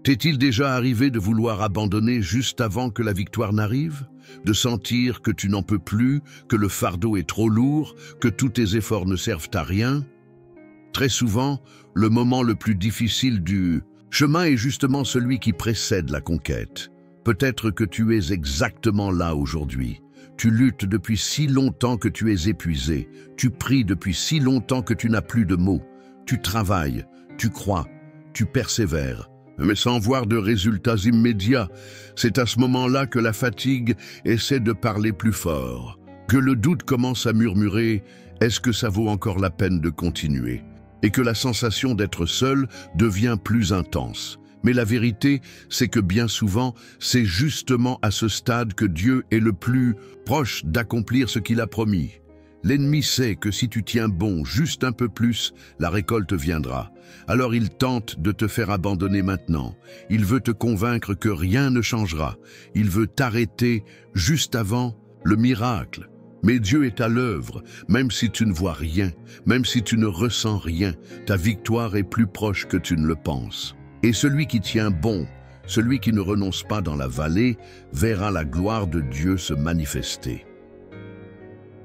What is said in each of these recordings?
T'est-il déjà arrivé de vouloir abandonner juste avant que la victoire n'arrive? De sentir que tu n'en peux plus, que le fardeau est trop lourd, que tous tes efforts ne servent à rien? Très souvent, le moment le plus difficile du chemin est justement celui qui précède la conquête. Peut-être que tu es exactement là aujourd'hui. Tu luttes depuis si longtemps que tu es épuisé. Tu pries depuis si longtemps que tu n'as plus de mots. Tu travailles, tu crois, tu persévères, mais sans voir de résultats immédiats. C'est à ce moment-là que la fatigue essaie de parler plus fort, que le doute commence à murmurer « est-ce que ça vaut encore la peine de continuer ?» et que la sensation d'être seul devient plus intense. Mais la vérité, c'est que bien souvent, c'est justement à ce stade que Dieu est le plus proche d'accomplir ce qu'il a promis. L'ennemi sait que si tu tiens bon juste un peu plus, la récolte viendra. Alors il tente de te faire abandonner maintenant. Il veut te convaincre que rien ne changera. Il veut t'arrêter juste avant le miracle. Mais Dieu est à l'œuvre, même si tu ne vois rien, même si tu ne ressens rien, ta victoire est plus proche que tu ne le penses. Et celui qui tient bon, celui qui ne renonce pas dans la vallée, verra la gloire de Dieu se manifester.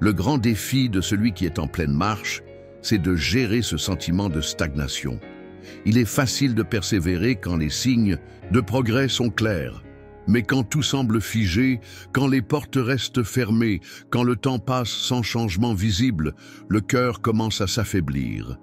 Le grand défi de celui qui est en pleine marche, c'est de gérer ce sentiment de stagnation. Il est facile de persévérer quand les signes de progrès sont clairs. Mais quand tout semble figé, quand les portes restent fermées, quand le temps passe sans changement visible, le cœur commence à s'affaiblir.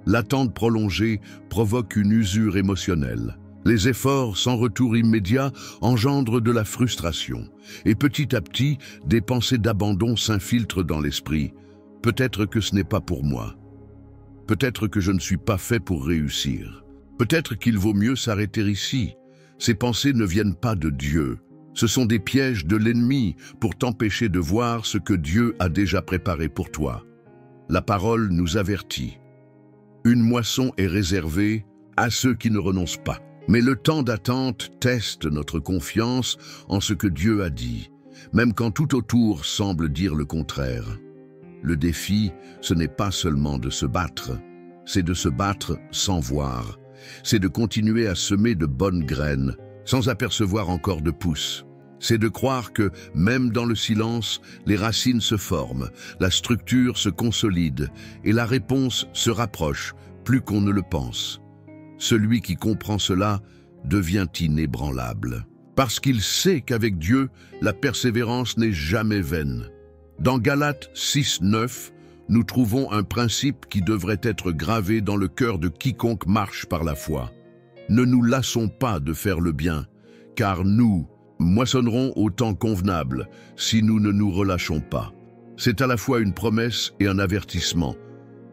L'attente prolongée provoque une usure émotionnelle. Les efforts sans retour immédiat engendrent de la frustration. Et petit à petit, des pensées d'abandon s'infiltrent dans l'esprit. Peut-être que ce n'est pas pour moi. Peut-être que je ne suis pas fait pour réussir. Peut-être qu'il vaut mieux s'arrêter ici. Ces pensées ne viennent pas de Dieu. Ce sont des pièges de l'ennemi pour t'empêcher de voir ce que Dieu a déjà préparé pour toi. La parole nous avertit. Une moisson est réservée à ceux qui ne renoncent pas. Mais le temps d'attente teste notre confiance en ce que Dieu a dit, même quand tout autour semble dire le contraire. Le défi, ce n'est pas seulement de se battre, c'est de se battre sans voir. C'est de continuer à semer de bonnes graines, sans apercevoir encore de pousses. C'est de croire que, même dans le silence, les racines se forment, la structure se consolide et la réponse se rapproche, plus qu'on ne le pense. Celui qui comprend cela devient inébranlable, parce qu'il sait qu'avec Dieu, la persévérance n'est jamais vaine. Dans Galates 6:9, nous trouvons un principe qui devrait être gravé dans le cœur de quiconque marche par la foi. Ne nous lassons pas de faire le bien, car nous moissonnerons au temps convenable si nous ne nous relâchons pas. C'est à la fois une promesse et un avertissement.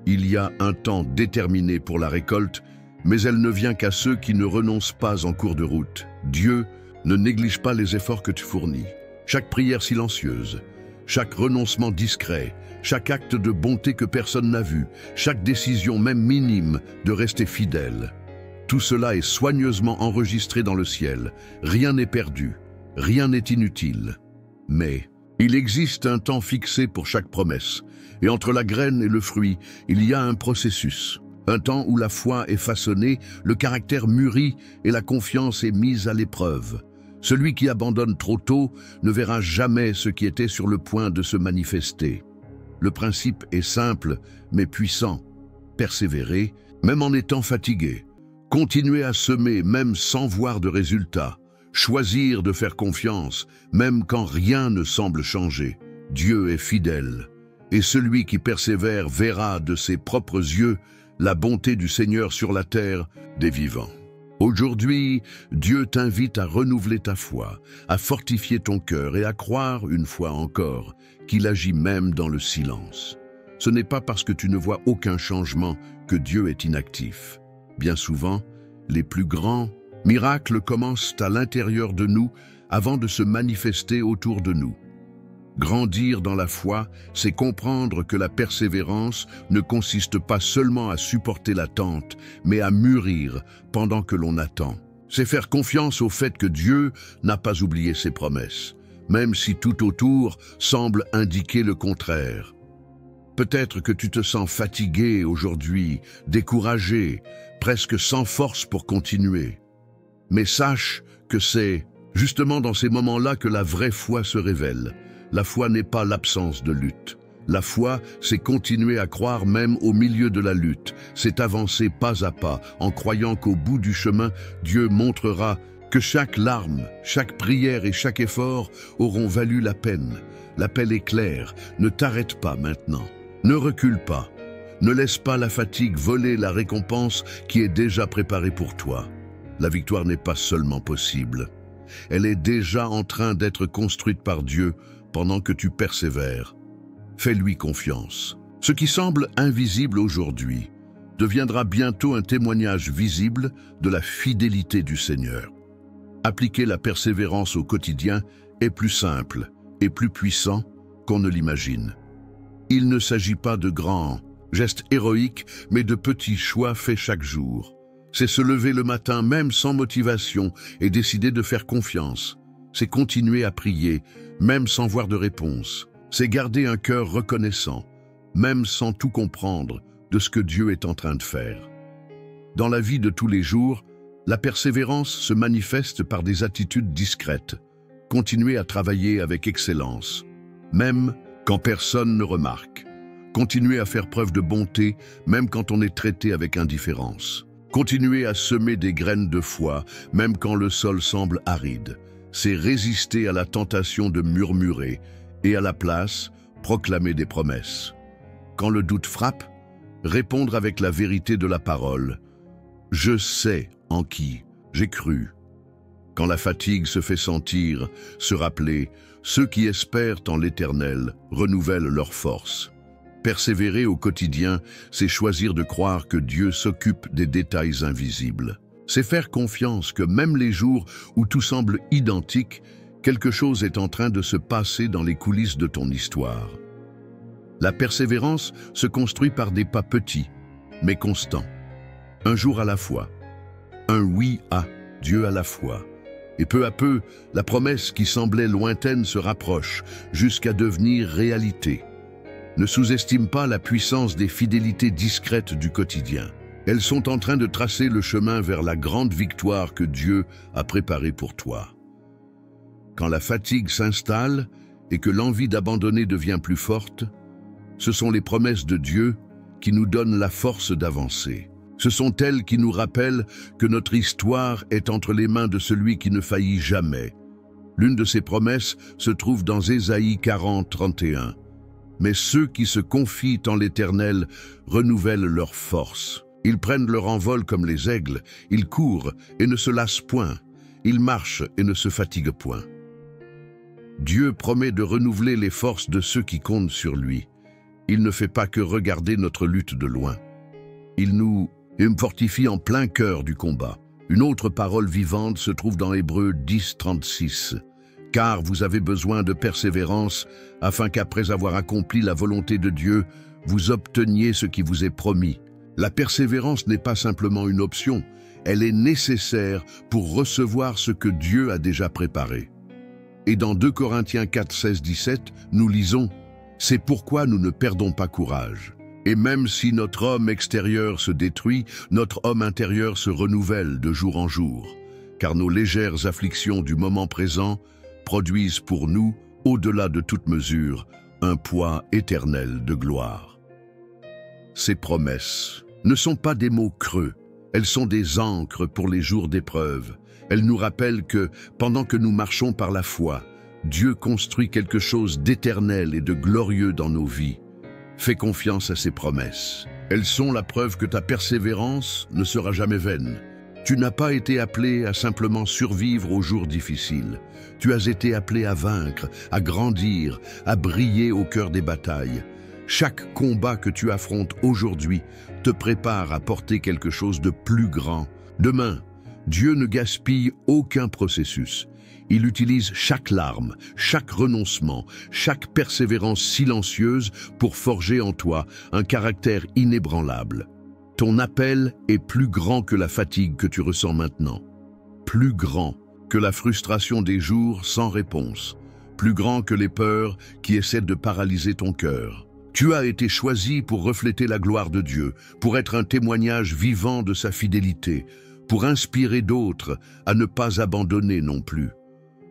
Il y a un temps déterminé pour la récolte, mais elle ne vient qu'à ceux qui ne renoncent pas en cours de route. Dieu ne néglige pas les efforts que tu fournis. Chaque prière silencieuse, chaque renoncement discret, chaque acte de bonté que personne n'a vu, chaque décision même minime de rester fidèle. Tout cela est soigneusement enregistré dans le ciel. Rien n'est perdu, rien n'est inutile. Mais il existe un temps fixé pour chaque promesse, et entre la graine et le fruit, il y a un processus. Un temps où la foi est façonnée, le caractère mûrit et la confiance est mise à l'épreuve. Celui qui abandonne trop tôt ne verra jamais ce qui était sur le point de se manifester. Le principe est simple, mais puissant. Persévérer, même en étant fatigué. Continuer à semer, même sans voir de résultats. Choisir de faire confiance, même quand rien ne semble changer. Dieu est fidèle. Et celui qui persévère verra de ses propres yeux la bonté du Seigneur sur la terre des vivants. Aujourd'hui, Dieu t'invite à renouveler ta foi, à fortifier ton cœur et à croire une fois encore qu'il agit même dans le silence. Ce n'est pas parce que tu ne vois aucun changement que Dieu est inactif. Bien souvent, les plus grands miracles commencent à l'intérieur de nous avant de se manifester autour de nous. Grandir dans la foi, c'est comprendre que la persévérance ne consiste pas seulement à supporter l'attente, mais à mûrir pendant que l'on attend. C'est faire confiance au fait que Dieu n'a pas oublié ses promesses, même si tout autour semble indiquer le contraire. Peut-être que tu te sens fatigué aujourd'hui, découragé, presque sans force pour continuer. Mais sache que c'est justement dans ces moments-là que la vraie foi se révèle. La foi n'est pas l'absence de lutte. La foi, c'est continuer à croire même au milieu de la lutte. C'est avancer pas à pas, en croyant qu'au bout du chemin, Dieu montrera que chaque larme, chaque prière et chaque effort auront valu la peine. L'appel est clair, ne t'arrête pas maintenant. Ne recule pas. Ne laisse pas la fatigue voler la récompense qui est déjà préparée pour toi. La victoire n'est pas seulement possible. Elle est déjà en train d'être construite par Dieu pendant que tu persévères. Fais-lui confiance. Ce qui semble invisible aujourd'hui deviendra bientôt un témoignage visible de la fidélité du Seigneur. Appliquer la persévérance au quotidien est plus simple et plus puissant qu'on ne l'imagine. Il ne s'agit pas de grands gestes héroïques, mais de petits choix faits chaque jour. C'est se lever le matin même sans motivation et décider de faire confiance. C'est continuer à prier, même sans voir de réponse. C'est garder un cœur reconnaissant, même sans tout comprendre de ce que Dieu est en train de faire. Dans la vie de tous les jours, la persévérance se manifeste par des attitudes discrètes. Continuer à travailler avec excellence, même quand personne ne remarque. Continuer à faire preuve de bonté, même quand on est traité avec indifférence. Continuer à semer des graines de foi, même quand le sol semble aride. C'est résister à la tentation de murmurer et à la place, proclamer des promesses. Quand le doute frappe, répondre avec la vérité de la parole. Je sais en qui j'ai cru. Quand la fatigue se fait sentir, se rappeler, ceux qui espèrent en l'Éternel renouvellent leur force. Persévérer au quotidien, c'est choisir de croire que Dieu s'occupe des détails invisibles. C'est faire confiance que même les jours où tout semble identique, quelque chose est en train de se passer dans les coulisses de ton histoire. La persévérance se construit par des pas petits, mais constants. Un jour à la fois. Un oui à Dieu à la fois. Et peu à peu, la promesse qui semblait lointaine se rapproche, jusqu'à devenir réalité. Ne sous-estime pas la puissance des fidélités discrètes du quotidien. Elles sont en train de tracer le chemin vers la grande victoire que Dieu a préparée pour toi. Quand la fatigue s'installe et que l'envie d'abandonner devient plus forte, ce sont les promesses de Dieu qui nous donnent la force d'avancer. Ce sont elles qui nous rappellent que notre histoire est entre les mains de celui qui ne faillit jamais. L'une de ces promesses se trouve dans Ésaïe 40, 31. Mais ceux qui se confient en l'Éternel renouvellent leur force. Ils prennent leur envol comme les aigles, ils courent et ne se lassent point, ils marchent et ne se fatiguent point. Dieu promet de renouveler les forces de ceux qui comptent sur lui. Il ne fait pas que regarder notre lutte de loin. Il nous fortifie en plein cœur du combat. Une autre parole vivante se trouve dans Hébreux 10, 36. Car vous avez besoin de persévérance, afin qu'après avoir accompli la volonté de Dieu, vous obteniez ce qui vous est promis. La persévérance n'est pas simplement une option, elle est nécessaire pour recevoir ce que Dieu a déjà préparé. Et dans 2 Corinthiens 4, 16, 17, nous lisons « C'est pourquoi nous ne perdons pas courage. Et même si notre homme extérieur se détruit, notre homme intérieur se renouvelle de jour en jour, car nos légères afflictions du moment présent produisent pour nous, au-delà de toute mesure, un poids éternel de gloire. » Ces promesses ne sont pas des mots creux, elles sont des ancres pour les jours d'épreuve. Elles nous rappellent que, pendant que nous marchons par la foi, Dieu construit quelque chose d'éternel et de glorieux dans nos vies. Fais confiance à ces promesses. Elles sont la preuve que ta persévérance ne sera jamais vaine. Tu n'as pas été appelé à simplement survivre aux jours difficiles. Tu as été appelé à vaincre, à grandir, à briller au cœur des batailles. Chaque combat que tu affrontes aujourd'hui te prépare à porter quelque chose de plus grand. Demain, Dieu ne gaspille aucun processus. Il utilise chaque larme, chaque renoncement, chaque persévérance silencieuse pour forger en toi un caractère inébranlable. Ton appel est plus grand que la fatigue que tu ressens maintenant, plus grand que la frustration des jours sans réponse, plus grand que les peurs qui essaient de paralyser ton cœur. Tu as été choisi pour refléter la gloire de Dieu, pour être un témoignage vivant de sa fidélité, pour inspirer d'autres à ne pas abandonner non plus.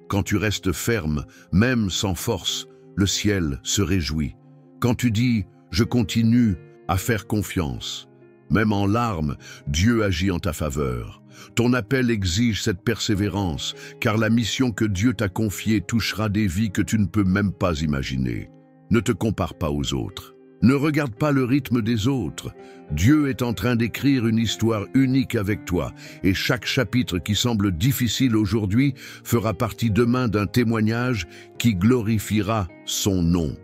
Quand tu restes ferme, même sans force, le ciel se réjouit. Quand tu dis « je continue à faire confiance », même en larmes, Dieu agit en ta faveur. Ton appel exige cette persévérance, car la mission que Dieu t'a confiée touchera des vies que tu ne peux même pas imaginer. Ne te compare pas aux autres. Ne regarde pas le rythme des autres. Dieu est en train d'écrire une histoire unique avec toi, et chaque chapitre qui semble difficile aujourd'hui fera partie demain d'un témoignage qui glorifiera son nom.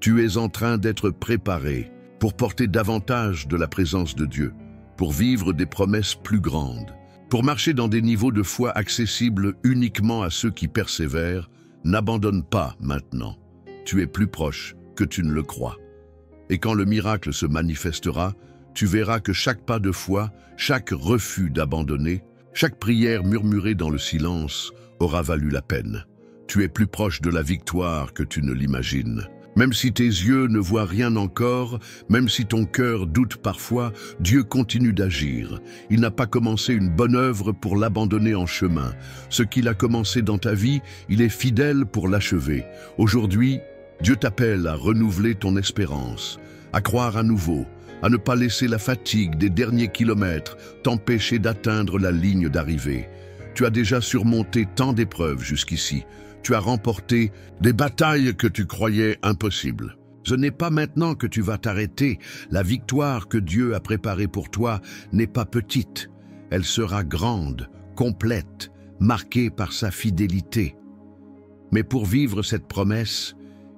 Tu es en train d'être préparé pour porter davantage de la présence de Dieu, pour vivre des promesses plus grandes, pour marcher dans des niveaux de foi accessibles uniquement à ceux qui persévèrent. N'abandonne pas maintenant. Tu es plus proche que tu ne le crois. Et quand le miracle se manifestera, tu verras que chaque pas de foi, chaque refus d'abandonner, chaque prière murmurée dans le silence aura valu la peine. Tu es plus proche de la victoire que tu ne l'imagines. Même si tes yeux ne voient rien encore, même si ton cœur doute parfois, Dieu continue d'agir. Il n'a pas commencé une bonne œuvre pour l'abandonner en chemin. Ce qu'il a commencé dans ta vie, il est fidèle pour l'achever. Aujourd'hui, Dieu t'appelle à renouveler ton espérance, à croire à nouveau, à ne pas laisser la fatigue des derniers kilomètres t'empêcher d'atteindre la ligne d'arrivée. Tu as déjà surmonté tant d'épreuves jusqu'ici. Tu as remporté des batailles que tu croyais impossibles. Ce n'est pas maintenant que tu vas t'arrêter. La victoire que Dieu a préparée pour toi n'est pas petite. Elle sera grande, complète, marquée par sa fidélité. Mais pour vivre cette promesse,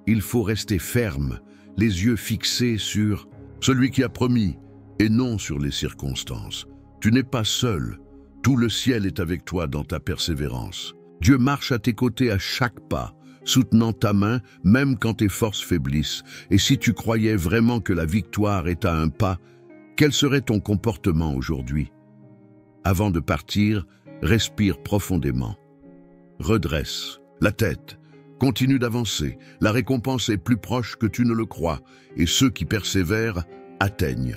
il faut rester ferme, les yeux fixés sur celui qui a promis et non sur les circonstances. Tu n'es pas seul. Tout le ciel est avec toi dans ta persévérance. Dieu marche à tes côtés à chaque pas, soutenant ta main même quand tes forces faiblissent. Et si tu croyais vraiment que la victoire est à un pas, quel serait ton comportement aujourd'hui? Avant de partir, respire profondément. Redresse la tête. Continue d'avancer. La récompense est plus proche que tu ne le crois, et ceux qui persévèrent atteignent.